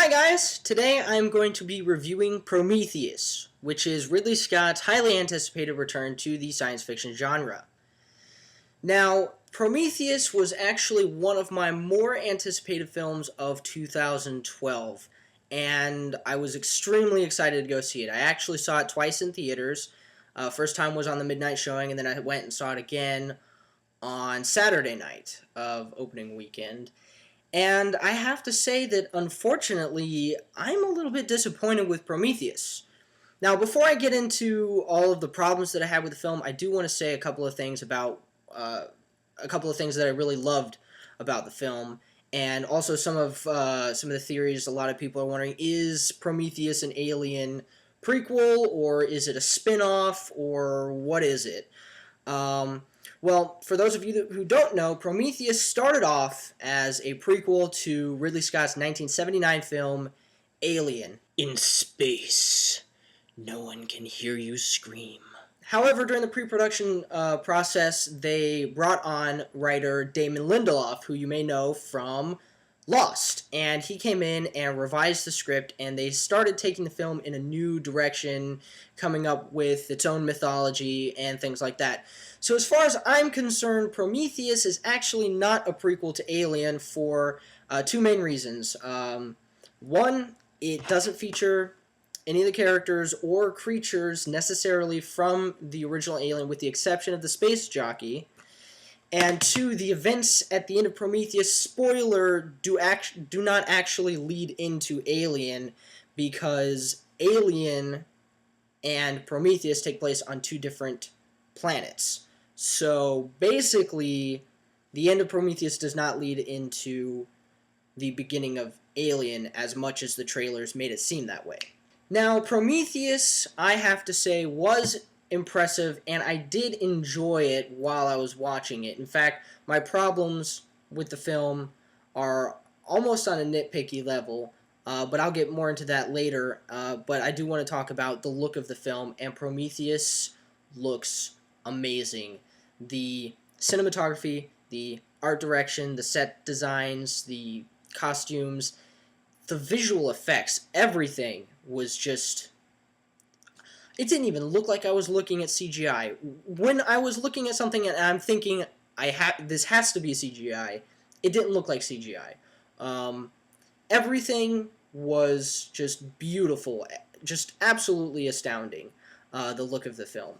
Hi guys! Today I'm going to be reviewing Prometheus, which is Ridley Scott's highly anticipated return to the science fiction genre. Now, Prometheus was actually one of my more anticipated films of 2012, and I was extremely excited to go see it. I actually saw it twice in theaters. First time was on the midnight showing, and then I went and saw it again on Saturday night of opening weekend. And I have to say that, unfortunately, I'm a little bit disappointed with Prometheus. Now, before I get into all of the problems that I had with the film, I do want to say a couple of things about that I really loved about the film, and also some of the theories. A lot of people are wondering: is Prometheus an Alien prequel, or is it a spin-off, or what is it? Well, for those of you who don't know, Prometheus started off as a prequel to Ridley Scott's 1979 film, Alien. In space, no one can hear you scream. However, during the pre-production process, they brought on writer Damon Lindelof, who you may know from Lost, and he came in and revised the script, and they started taking the film in a new direction, coming up with its own mythology and things like that. So as far as I'm concerned, Prometheus is actually not a prequel to Alien for two main reasons. One, it doesn't feature any of the characters or creatures necessarily from the original Alien, with the exception of the space jockey. And two, the events at the end of Prometheus, spoiler, do not actually lead into Alien, because Alien and Prometheus take place on two different planets. So basically, the end of Prometheus does not lead into the beginning of Alien as much as the trailers made it seem that way. Now, Prometheus, I have to say, was impressive, and I did enjoy it while I was watching it. In fact, my problems with the film are almost on a nitpicky level, but I'll get more into that later. But I do want to talk about the look of the film, and Prometheus looks amazing. The cinematography, the art direction, the set designs, the costumes, the visual effects, everything was just... It didn't even look like I was looking at CGI. When I was looking at something and I'm thinking, this has to be CGI, it didn't look like CGI. Everything was just beautiful, just absolutely astounding, the look of the film.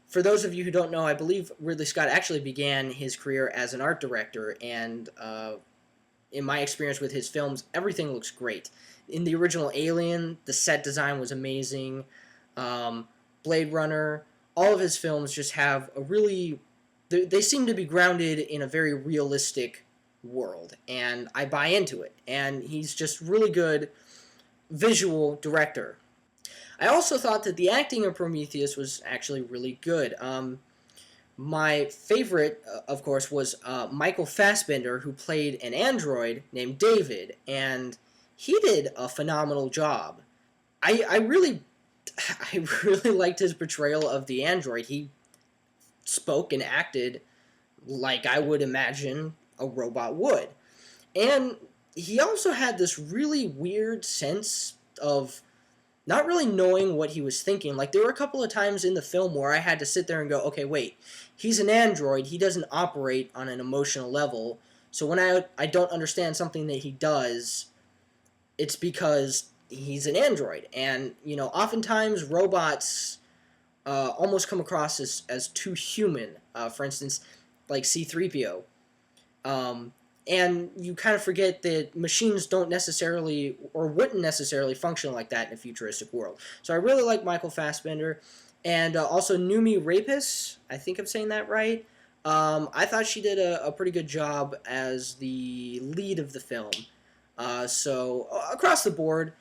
For those of you who don't know, I believe Ridley Scott actually began his career as an art director, and in my experience with his films, everything looks great. In the original Alien, the set design was amazing. Blade Runner, all of his films just have a really... They seem to be grounded in a very realistic world, and I buy into it. And he's just really good visual director. I also thought that the acting of Prometheus was actually really good. My favorite, of course, was Michael Fassbender, who played an android named David, and he did a phenomenal job. I really liked his portrayal of the android. He spoke and acted like I would imagine a robot would. And he also had this really weird sense of not really knowing what he was thinking. Like, there were a couple of times in the film where I had to sit there and go, okay, wait, he's an android, he doesn't operate on an emotional level, so when I don't understand something that he does, it's because he's an android. And, you know, oftentimes robots almost come across as too human. For instance, like C-3PO. And you kind of forget that machines don't necessarily, or wouldn't necessarily, function like that in a futuristic world. So I really like Michael Fassbender. And also Noomi Rapace, I think I'm saying that right. I thought she did a pretty good job as the lead of the film. So across the board,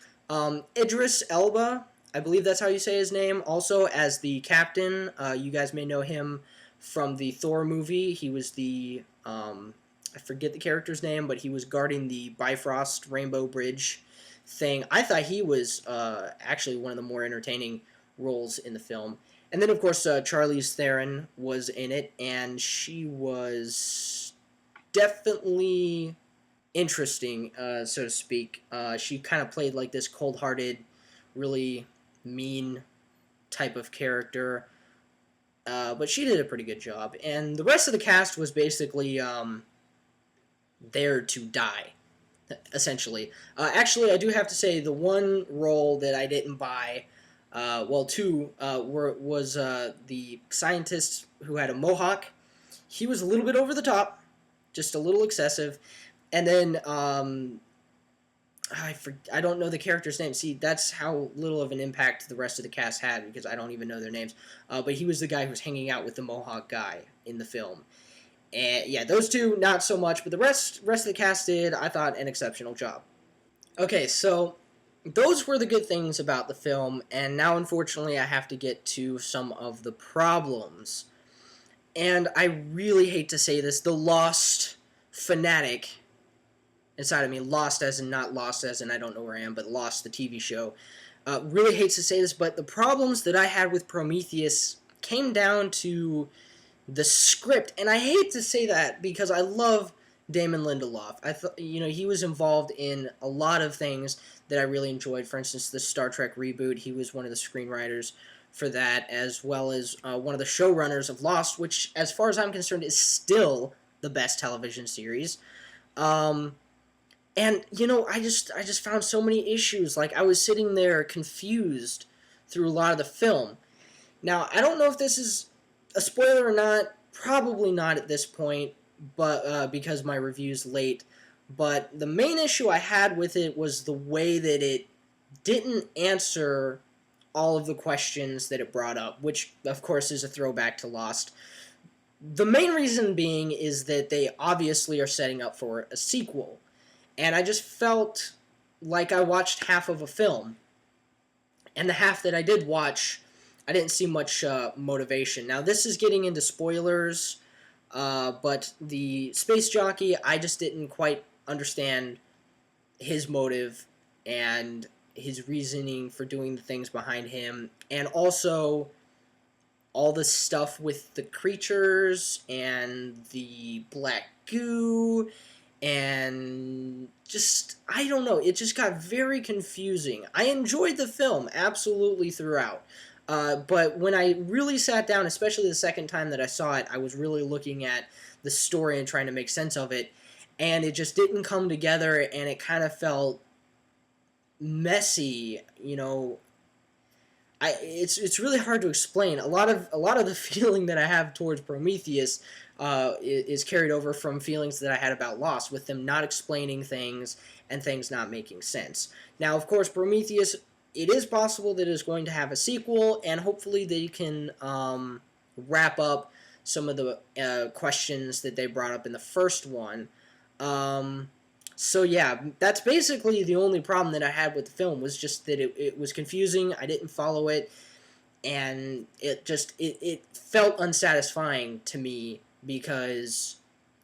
Idris Elba, I believe that's how you say his name, also as the captain. You guys may know him from the Thor movie. He was the, I forget the character's name, but he was guarding the Bifrost Rainbow Bridge thing. I thought he was actually one of the more entertaining roles in the film. And then, of course, Charlize Theron was in it, and she was definitely interesting, so to speak. She kind of played like this cold-hearted, really mean type of character, but she did a pretty good job. And the rest of the cast was basically there to die, essentially. Actually, I do have to say the one role that I didn't buy, well, two, was the scientist who had a mohawk. He was a little bit over the top, just a little excessive. And then I don't know the character's name. See, that's how little of an impact the rest of the cast had, because I don't even know their names. But he was the guy who was hanging out with the Mohawk guy in the film. And yeah, those two, not so much. But the rest of the cast did, I thought, an exceptional job. Okay, so those were the good things about the film. And now, unfortunately, I have to get to some of the problems. And I really hate to say this, the Lost fanatic inside of me, Lost as in not Lost as in I don't know where I am, but Lost, the TV show, really hates to say this, but the problems that I had with Prometheus came down to the script, and I hate to say that because I love Damon Lindelof. I thought, he was involved in a lot of things that I really enjoyed. For instance, the Star Trek reboot, he was one of the screenwriters for that, as well as one of the showrunners of Lost, which, as far as I'm concerned, is still the best television series. And, I just found so many issues. Like, I was sitting there confused through a lot of the film. Now, I don't know if this is a spoiler or not. Probably not at this point, but because my review's late. But the main issue I had with it was the way that it didn't answer all of the questions that it brought up, which, of course, is a throwback to Lost. The main reason being is that they obviously are setting up for a sequel. And I just felt like I watched half of a film. And the half that I did watch, I didn't see much motivation. Now, this is getting into spoilers, but the space jockey, I just didn't quite understand his motive and his reasoning for doing the things behind him. And also all the stuff with the creatures and the black goo. And just, I don't know, it just got very confusing. I enjoyed the film absolutely throughout, but when I really sat down, especially the second time that I saw it, I was really looking at the story and trying to make sense of it, and it just didn't come together, and it kind of felt messy. It's really hard to explain. A lot of the feeling that I have towards Prometheus is carried over from feelings that I had about Lost, with them not explaining things and things not making sense. Now, of course, Prometheus, it is possible that it is going to have a sequel, and hopefully they can wrap up some of the questions that they brought up in the first one. So yeah, that's basically the only problem that I had with the film, was just that it was confusing, I didn't follow it, and it felt unsatisfying to me, because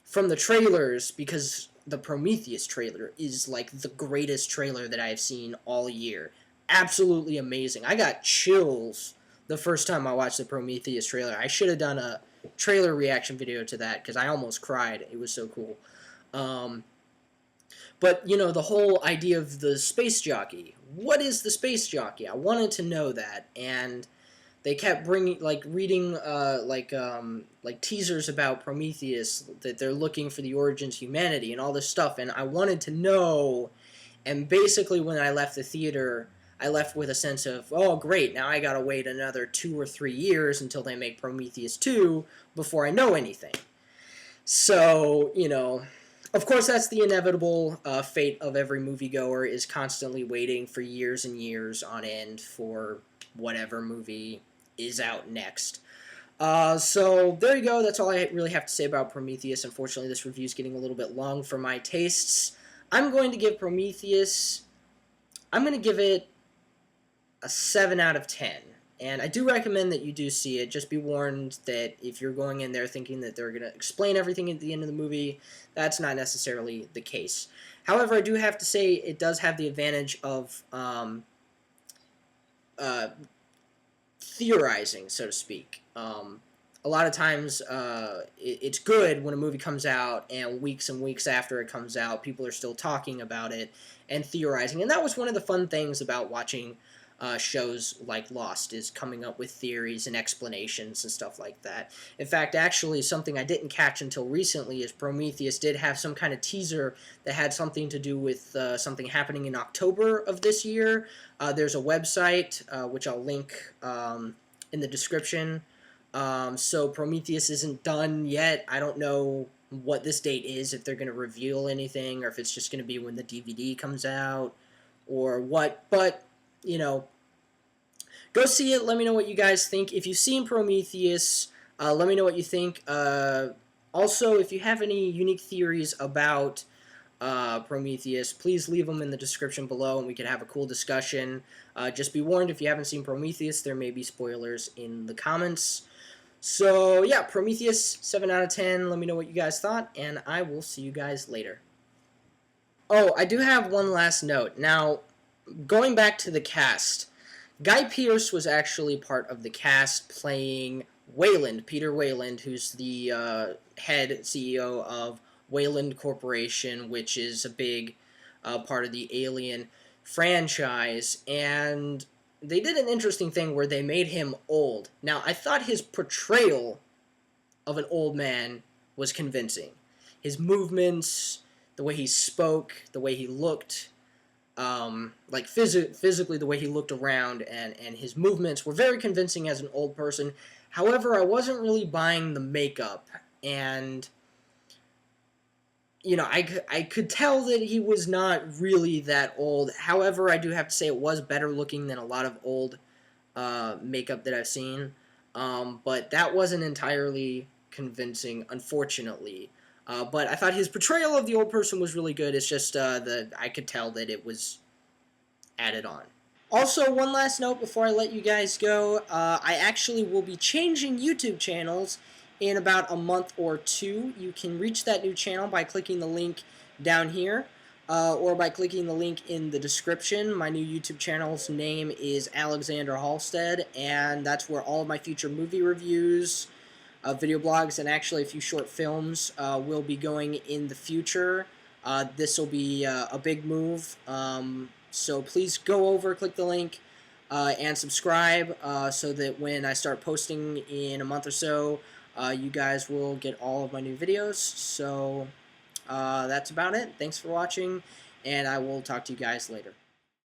from the trailers, because the Prometheus trailer is like the greatest trailer that I've seen all year. Absolutely amazing. I got chills the first time I watched the Prometheus trailer. I should have done a trailer reaction video to that, because I almost cried. It was so cool. But, the whole idea of the space jockey. What is the space jockey? I wanted to know that, and they kept reading teasers about Prometheus, that they're looking for the origins of humanity and all this stuff, and I wanted to know, and basically when I left the theater, I left with a sense of, oh great, now I gotta wait another 2 or 3 years until they make Prometheus 2 before I know anything. So, of course, that's the inevitable fate of every moviegoer, is constantly waiting for years and years on end for whatever movie is out next. So there you go. That's all I really have to say about Prometheus. Unfortunately, this review is getting a little bit long for my tastes. I'm going to give Prometheus, I'm going to give it a 7 out of 10. And I do recommend that you do see it. Just be warned that if you're going in there thinking that they're going to explain everything at the end of the movie, that's not necessarily the case. However, I do have to say it does have the advantage of theorizing, so to speak. a lot of times it's good when a movie comes out and weeks after it comes out, people are still talking about it and theorizing. And that was one of the fun things about watching shows like Lost, is coming up with theories and explanations and stuff like that. In fact, actually, something I didn't catch until recently is Prometheus did have some kind of teaser that had something to do with something happening in October of this year. There's a website, which I'll link in the description. So Prometheus isn't done yet. I don't know what this date is, if they're going to reveal anything, or if it's just going to be when the DVD comes out, or what. But, you know, go see it. Let me know what you guys think. If you've seen Prometheus, let me know what you think. Also, if you have any unique theories about Prometheus, please leave them in the description below, and we can have a cool discussion. Just be warned, if you haven't seen Prometheus, there may be spoilers in the comments. So, yeah, Prometheus, 7 out of 10. Let me know what you guys thought, and I will see you guys later. Oh, I do have one last note. Now, going back to the cast, Guy Pearce was actually part of the cast playing Weyland, Peter Weyland, who's the head CEO of Weyland Corporation, which is a big part of the Alien franchise. And they did an interesting thing where they made him old. Now, I thought his portrayal of an old man was convincing. His movements, the way he spoke, the way he looked, like physically the way he looked around, and his movements were very convincing as an old person. However, I wasn't really buying the makeup, and you know, I could tell that he was not really that old. However, I do have to say it was better looking than a lot of old makeup that I've seen. But that wasn't entirely convincing, unfortunately. But I thought his portrayal of the old person was really good. It's just I could tell that it was added on. Also, one last note before I let you guys go. I actually will be changing YouTube channels in about a month or two. You can reach that new channel by clicking the link down here, or by clicking the link in the description. My new YouTube channel's name is Alexander Halstead, and that's where all of my future movie reviews, video blogs, and actually a few short films will be going in the future. This will be a big move, so please go over, click the link, and subscribe so that when I start posting in a month or so, you guys will get all of my new videos. So that's about it. Thanks for watching, and I will talk to you guys later.